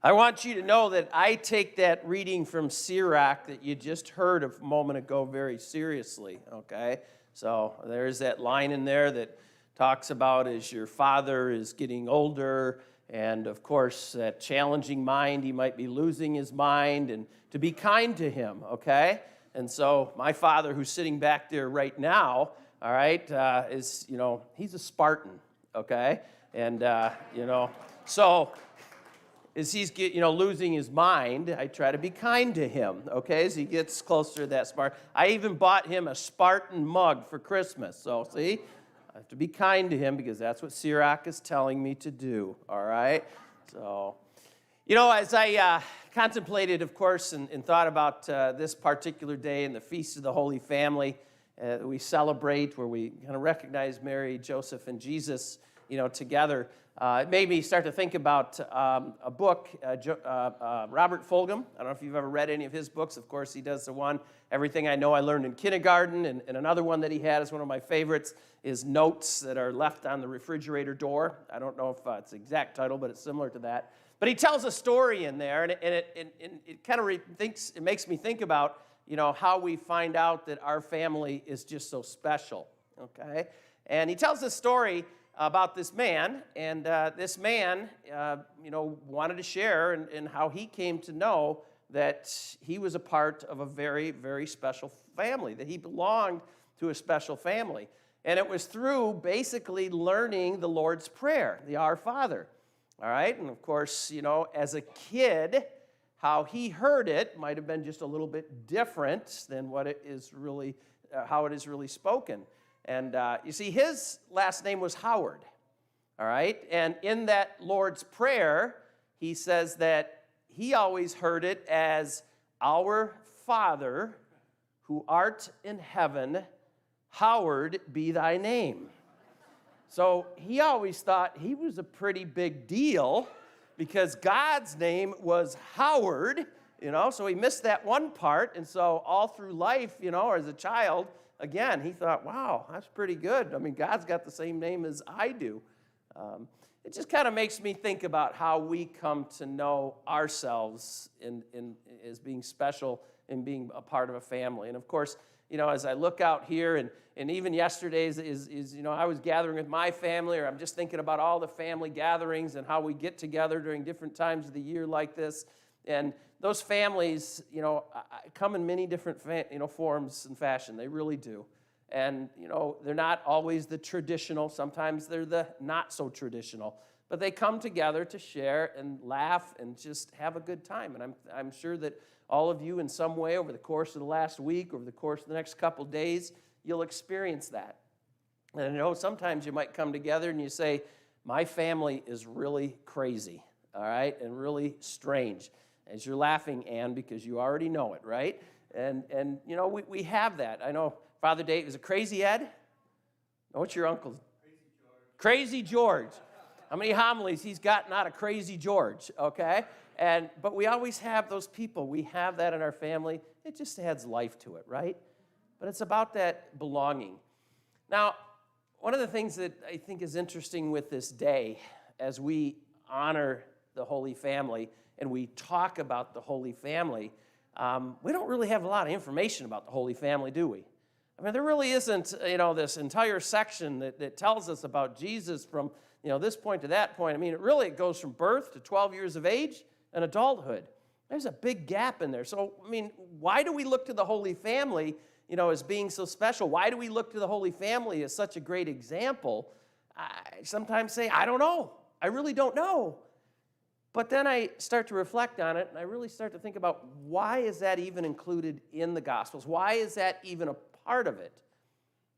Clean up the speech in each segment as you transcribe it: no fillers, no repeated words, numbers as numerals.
I want you to know that I take that reading from Sirach that you just heard a moment ago very seriously, okay? So there's that line in there that talks about as your father is getting older, and of course, that challenging mind, he might be losing his mind, and to be kind to him, okay? And so my father, who's sitting back there right now, all right, is, he's a Spartan, okay? And, so as he's losing his mind, I try to be kind to him, okay, as he gets closer to that Spartan. I even bought him a Spartan mug for Christmas. So, see, I have to be kind to him because that's what Sirach is telling me to do, all right? So, as I contemplated, of course, and thought about this particular day and the Feast of the Holy Family that we celebrate, where we kind of recognize Mary, Joseph, and Jesus, together, it made me start to think about a book, Robert Fulghum. I don't know if you've ever read any of his books. Of course, he does the one, Everything I Know I Learned in Kindergarten, and another one that he had is one of my favorites, is Notes That Are Left on the Refrigerator Door. I don't know if it's the exact title, but it's similar to that. But he tells a story in there, and it kind of it makes me think about, how we find out that our family is just so special, okay? And he tells this story about this man, and this man, wanted to share and how he came to know that he was a part of a very, very special family, that he belonged to a special family. And it was through basically learning the Lord's Prayer, the Our Father, all right? And of course, as a kid, how he heard it might have been just a little bit different than what it is really, how it is really spoken. And you see, his last name was Howard, all right? And in that Lord's Prayer, he says that he always heard it as, Our Father, who art in heaven, hallowed be thy name. So he always thought he was a pretty big deal because God's name was Howard, so he missed that one part. And so all through life, as a child, again, he thought, wow, that's pretty good. I mean, God's got the same name as I do. It just kind of makes me think about how we come to know ourselves as being special and being a part of a family. And of course, as I look out here, and even yesterday's is I was gathering with my family, or I'm just thinking about all the family gatherings and how we get together during different times of the year like this. And those families, come in many different, forms and fashion. They really do. And, they're not always the traditional. Sometimes they're the not so traditional. But they come together to share and laugh and just have a good time. And I'm sure that all of you in some way over the course of the last week, over the course of the next couple days, you'll experience that. And I know sometimes you might come together and you say, my family is really crazy, all right, and really strange. As you're laughing, Ann, because you already know it, right? And we have that. I know Father Dave is a crazy Ed. Oh, what's your uncle's? Crazy George. How many homilies he's gotten out of Crazy George, okay? But we always have those people. We have that in our family. It just adds life to it, right? But it's about that belonging. Now, one of the things that I think is interesting with this day, as we honor the Holy Family and we talk about the Holy Family, we don't really have a lot of information about the Holy Family, do we? I mean, there really isn't, this entire section that tells us about Jesus from, this point to that point. I mean, it goes from birth to 12 years of age and adulthood. There's a big gap in there. So, I mean, why do we look to the Holy Family, as being so special? Why do we look to the Holy Family as such a great example? I sometimes say, I don't know. I really don't know. But then I start to reflect on it, and I really start to think about, why is that even included in the Gospels? Why is that even a part of it?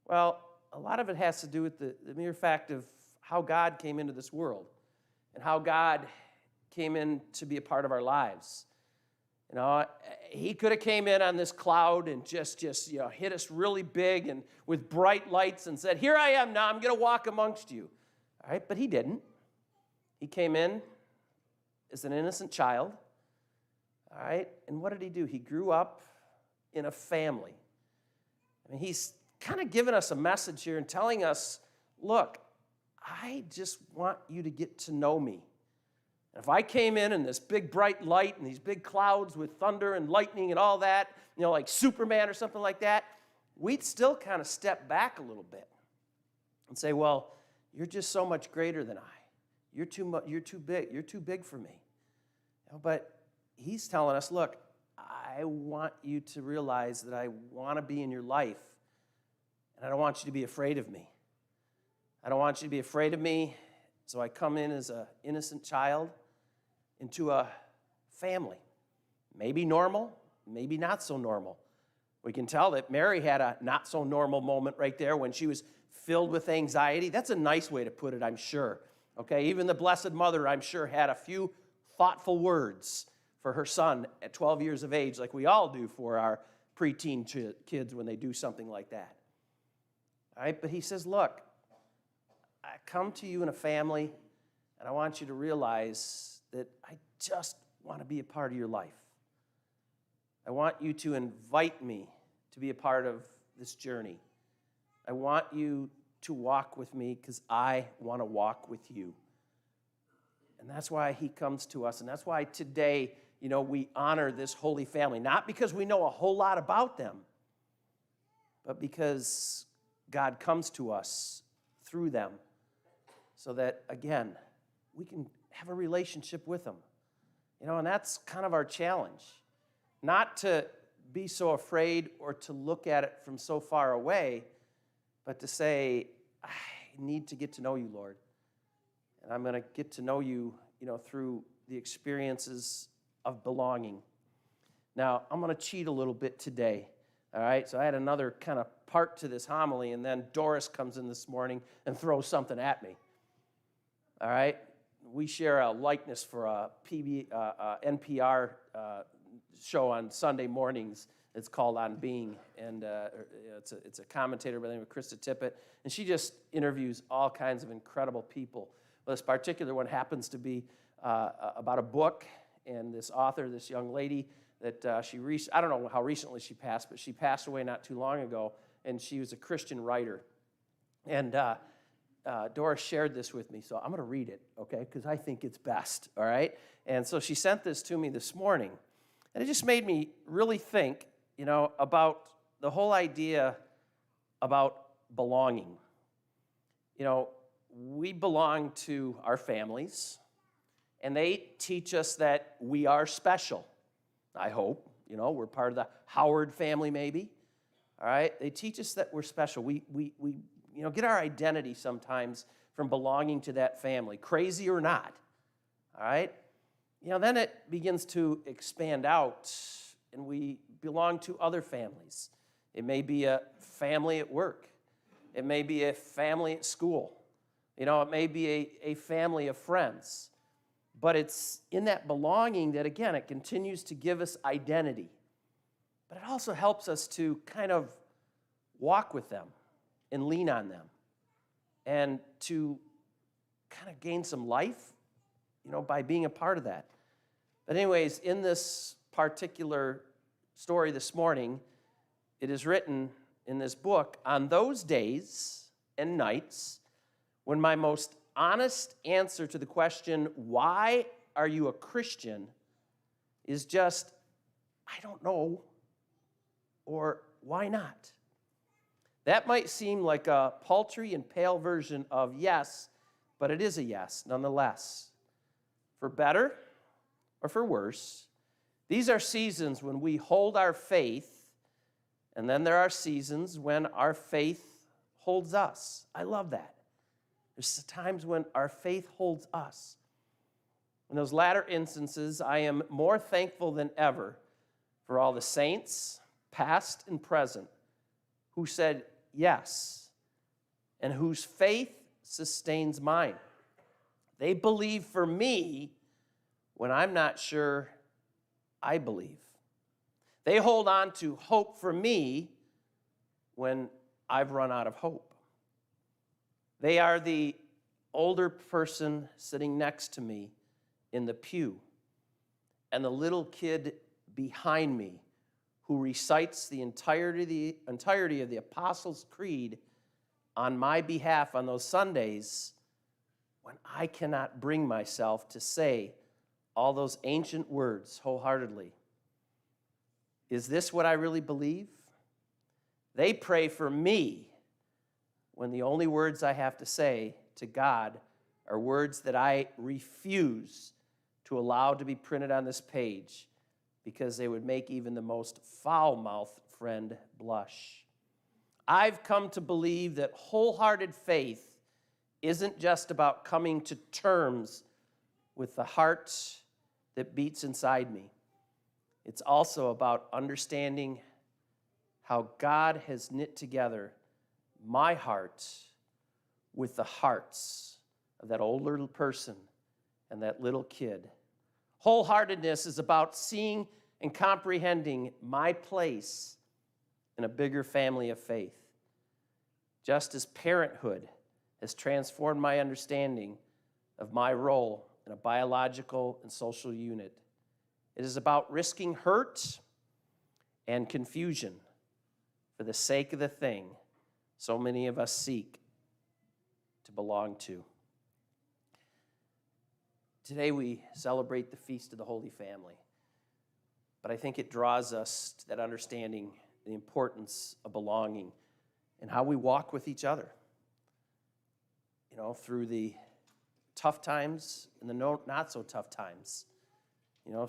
Well, a lot of it has to do with the mere fact of how God came into this world and how God came in to be a part of our lives. He could have came in on this cloud and just hit us really big and with bright lights and said, here I am now, I'm going to walk amongst you. All right, but he didn't. He came in as an innocent child. All right, and what did he do? He grew up in a family. I mean, he's kind of giving us a message here and telling us, look, I just want you to get to know me. And if I came in this big bright light and these big clouds with thunder and lightning and all that, like Superman or something like that, we'd still kind of step back a little bit and say, well, you're just so much greater than I. You're too big. You're too big for me. But he's telling us, look, I want you to realize that I want to be in your life, and I don't want you to be afraid of me. I don't want you to be afraid of me, so I come in as an innocent child into a family. Maybe normal, maybe not so normal. We can tell that Mary had a not so normal moment right there when she was filled with anxiety. That's a nice way to put it, I'm sure. Okay, even the Blessed Mother, I'm sure, had a few thoughtful words for her son at 12 years of age, like we all do for our preteen kids when they do something like that. All right, but he says, look, I come to you in a family, and I want you to realize that I just want to be a part of your life. I want you to invite me to be a part of this journey. I want you to walk with me because I want to walk with you. And that's why he comes to us, and that's why today, we honor this Holy Family, not because we know a whole lot about them, but because God comes to us through them so that, again, we can have a relationship with them. And that's kind of our challenge. Not to be so afraid or to look at it from so far away, but to say, I need to get to know you, Lord. And I'm going to get to know you, through the experiences of belonging. Now, I'm going to cheat a little bit today, all right? So I had another kind of part to this homily, and then Doris comes in this morning and throws something at me, all right? We share a likeness for a NPR show on Sunday mornings. It's called On Being, and it's a commentator by the name of Krista Tippett, and she just interviews all kinds of incredible people. Well, this particular one happens to be about a book, and this author, this young lady, that I don't know how recently she passed, but she passed away not too long ago, and she was a Christian writer. And Doris shared this with me, so I'm going to read it, okay, because I think it's best, all right? And so she sent this to me this morning, and it just made me really think, about the whole idea about belonging. We belong to our families, and they teach us that we are special, I hope. We're part of the Howard family, maybe. All right? They teach us that we're special. We get our identity sometimes from belonging to that family, crazy or not. All right? Then it begins to expand out, and we belong to other families. It may be a family at work. It may be a family at school. It may be a family of friends. But it's in that belonging that, again, it continues to give us identity. But it also helps us to kind of walk with them and lean on them and to kind of gain some life, by being a part of that. But anyways, in this particular story this morning, it is written in this book, on those days and nights when my most honest answer to the question, why are you a Christian, is just, I don't know, or why not? That might seem like a paltry and pale version of yes, but it is a yes nonetheless. For better or for worse, these are seasons when we hold our faith, and then there are seasons when our faith holds us. I love that. There's times when our faith holds us. In those latter instances, I am more thankful than ever for all the saints, past and present, who said yes, and whose faith sustains mine. They believe for me when I'm not sure I believe. They hold on to hope for me when I've run out of hope. They are the older person sitting next to me in the pew and the little kid behind me who recites the entirety of the Apostles' Creed on my behalf on those Sundays when I cannot bring myself to say all those ancient words wholeheartedly. Is this what I really believe? They pray for me when the only words I have to say to God are words that I refuse to allow to be printed on this page because they would make even the most foul-mouthed friend blush. I've come to believe that wholehearted faith isn't just about coming to terms with the heart that beats inside me. It's also about understanding how God has knit together my heart with the hearts of that old little person and that little kid. Wholeheartedness is about seeing and comprehending my place in a bigger family of faith. Just as parenthood has transformed my understanding of my role in a biological and social unit, it is about risking hurt and confusion for the sake of the thing so many of us seek to belong to. Today we celebrate the Feast of the Holy Family, but I think it draws us to that understanding the importance of belonging and how we walk with each other, through the tough times and the not so tough times,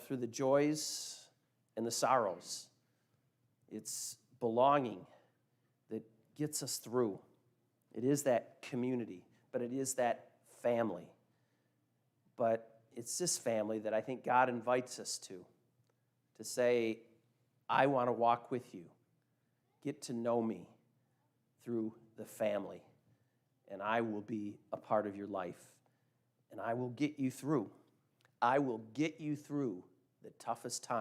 through the joys and the sorrows. It's belonging that gets us through. It is that community, but it is that family. But it's this family that I think God invites us to say, I want to walk with you. Get to know me through the family, and I will be a part of your life, and I will get you through. I will get you through the toughest time.